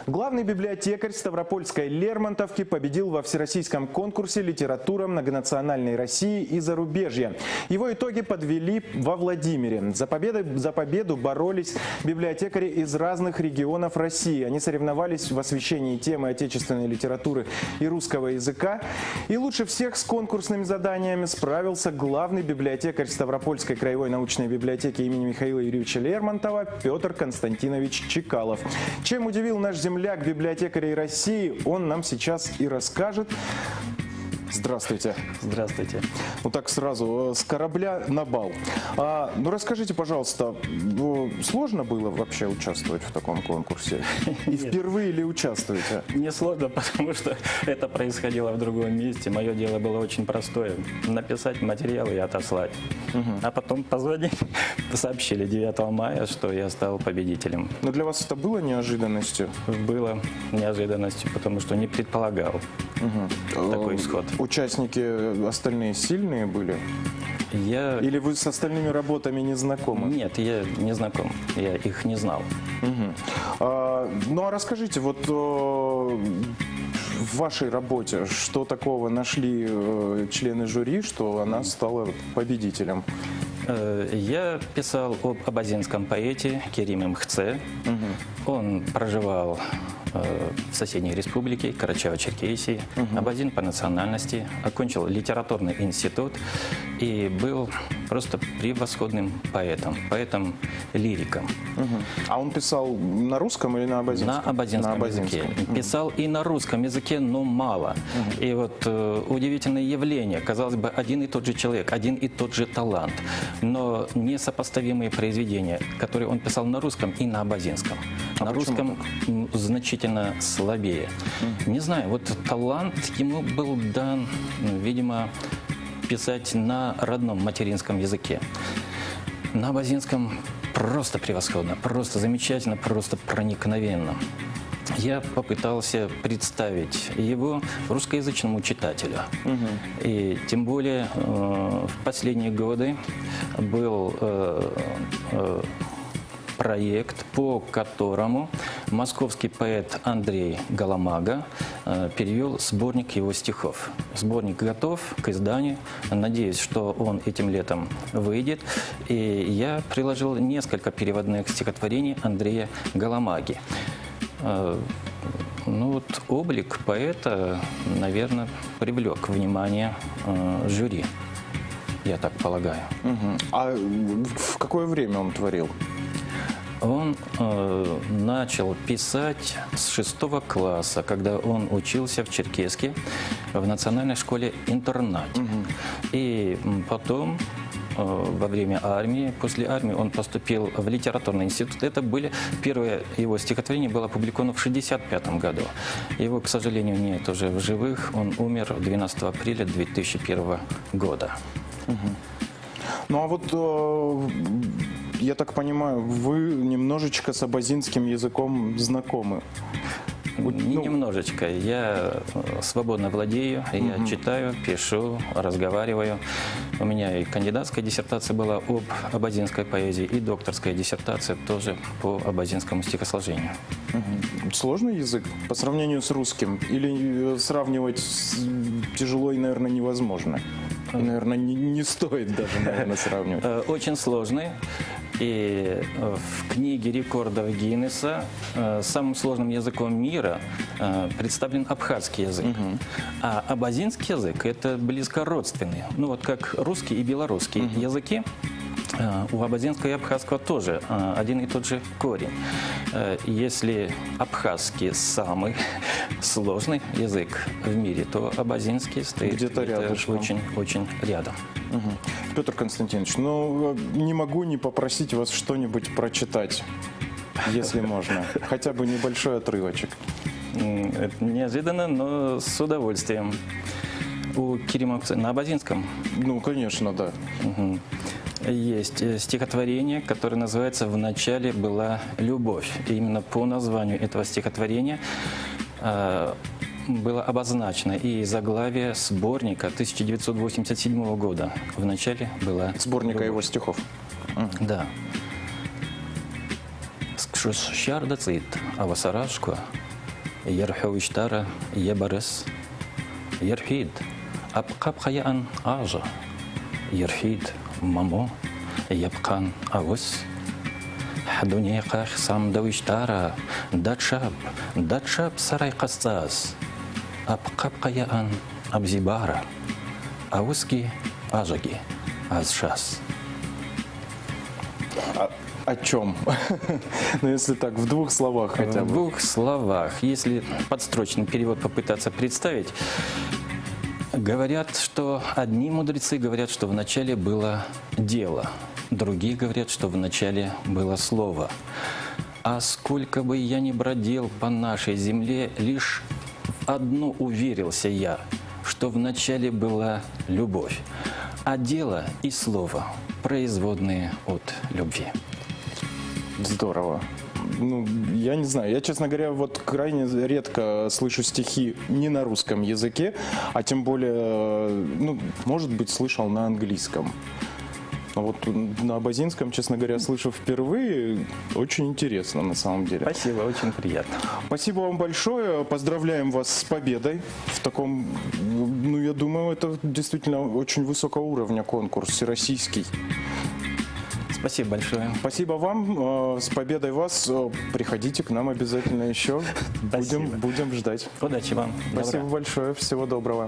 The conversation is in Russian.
Главный библиотекарь Ставропольской Лермонтовки победил во всероссийском конкурсе «Литература многонациональной России и зарубежья». Его итоги подвели во Владимире. За победу боролись библиотекари из разных регионов России. Они соревновались в освещении темы отечественной литературы и русского языка. И лучше всех с конкурсными заданиями справился главный библиотекарь Ставропольской краевой научной библиотеки имени Михаила Юрьевича Лермонтова Петр Константинович Чекалов. Чем удивил наш земляк библиотекарей России, он нам сейчас и расскажет. Здравствуйте. Здравствуйте. Вот так сразу, с корабля на бал. Ну расскажите, пожалуйста, сложно было вообще участвовать в таком конкурсе? И впервые ли участвуете? Не сложно, потому что это происходило в другом месте. Мое дело было очень простое. Написать материалы и отослать. А потом позвонить, сообщили 9 мая, что я стал победителем. Но для вас это было неожиданностью? Было неожиданностью, потому что не предполагал такой исход. Участники остальные сильные были? Или вы с остальными работами не знакомы? Нет, я не знаком, я их не знал. Ну а расскажите, вот в вашей работе, что такого нашли члены жюри, что она стала победителем? Я писал об абазинском поэте Кериме Мхце. Он проживал в соседней республике Карачаево-Черкесии, абазин по национальности, окончил литературный институт и был просто превосходным поэтом-лириком. А он писал на русском или на абазинском? На абазинском языке. Писал и на русском языке, но мало. И вот удивительное явление, казалось бы, один и тот же человек, один и тот же талант, но несопоставимые произведения, которые он писал на русском и на абазинском. На русском значительно слабее. Не знаю, вот талант ему был дан, видимо, писать на родном материнском языке. На абазинском просто превосходно, просто замечательно, просто проникновенно. Я попытался представить его русскоязычному читателю. И тем более в последние годы был проект, по которому московский поэт Андрей Галамага перевел сборник его стихов. Сборник готов к изданию. Надеюсь, что он этим летом выйдет. И я приложил несколько переводных стихотворений Андрея Галамаги. Ну вот облик поэта, наверное, привлек внимание жюри, я так полагаю. А в какое время он творил? Он начал писать с 6 класса, когда он учился в Черкесске в национальной школе-интернате. И потом, во время армии, после армии он поступил в литературный институт. Это были первое его стихотворение было опубликовано в 1965 году. Его, к сожалению, нет уже в живых. Он умер 12 апреля 2001 года. Ну а вот, я так понимаю, вы немножечко с абазинским языком знакомы? Немножечко. Я свободно владею, я читаю, пишу, разговариваю. У меня и кандидатская диссертация была об абазинской поэзии, и докторская диссертация тоже по абазинскому стихосложению. Сложный язык по сравнению с русским? Или сравнивать тяжело и, наверное, невозможно? И, наверное, не стоит даже, наверное, сравнивать. Очень сложный. И в книге рекордов Гиннесса самым сложным языком мира представлен абхазский язык. А абазинский язык – это близко родственный. Ну вот как русский и белорусский языки. У абазинского и абхазского тоже один и тот же корень. Если абхазский самый сложный язык в мире, то абазинский стоит где-то рядышком. Очень рядом. Петр Константинович, ну не могу не попросить вас что-нибудь прочитать, если можно. Хотя бы небольшой отрывочек. Это неожиданно, но с удовольствием. У Керима Мхце на абазинском? Ну, конечно, да. Есть стихотворение, которое называется «В начале была любовь». И именно по названию этого стихотворения было обозначено и заглавие сборника 1987 года. В начале была Сборника любовь. его стихов. Да. Скшус щарда цит, а васарашко Ерховичтара ебарес. Ерхид. Апкап хаян ажа. Ерхид мамо. Епкан авус. Дунейка сам давичтара. Датшап сарай кастаз. Апкап хаян абзибара. Авуски ажаги. Азшас. О чем? Ну, если так, в двух словах хотя В бы. двух словах, если подстрочный перевод попытаться представить, говорят, что одни мудрецы говорят, что вначале было дело, другие говорят, что вначале было слово. А сколько бы я ни бродил по нашей земле, лишь в одно уверился я, что вначале была любовь, а дело и слово производные от любви. Здорово. Ну, я не знаю. Я, честно говоря, вот крайне редко слышу стихи не на русском языке, а тем более, ну, может быть, слышал на английском. Но вот на абазинском, честно говоря, слышу впервые. Очень интересно, на самом деле. Спасибо, очень приятно. Спасибо вам большое. Поздравляем вас с победой в таком, ну, я думаю, это действительно очень высокого уровня конкурс, всероссийский. Спасибо большое. Спасибо вам. С победой вас. Приходите к нам обязательно еще. Спасибо. Будем ждать. Удачи вам. Спасибо Добра. большое. Всего доброго.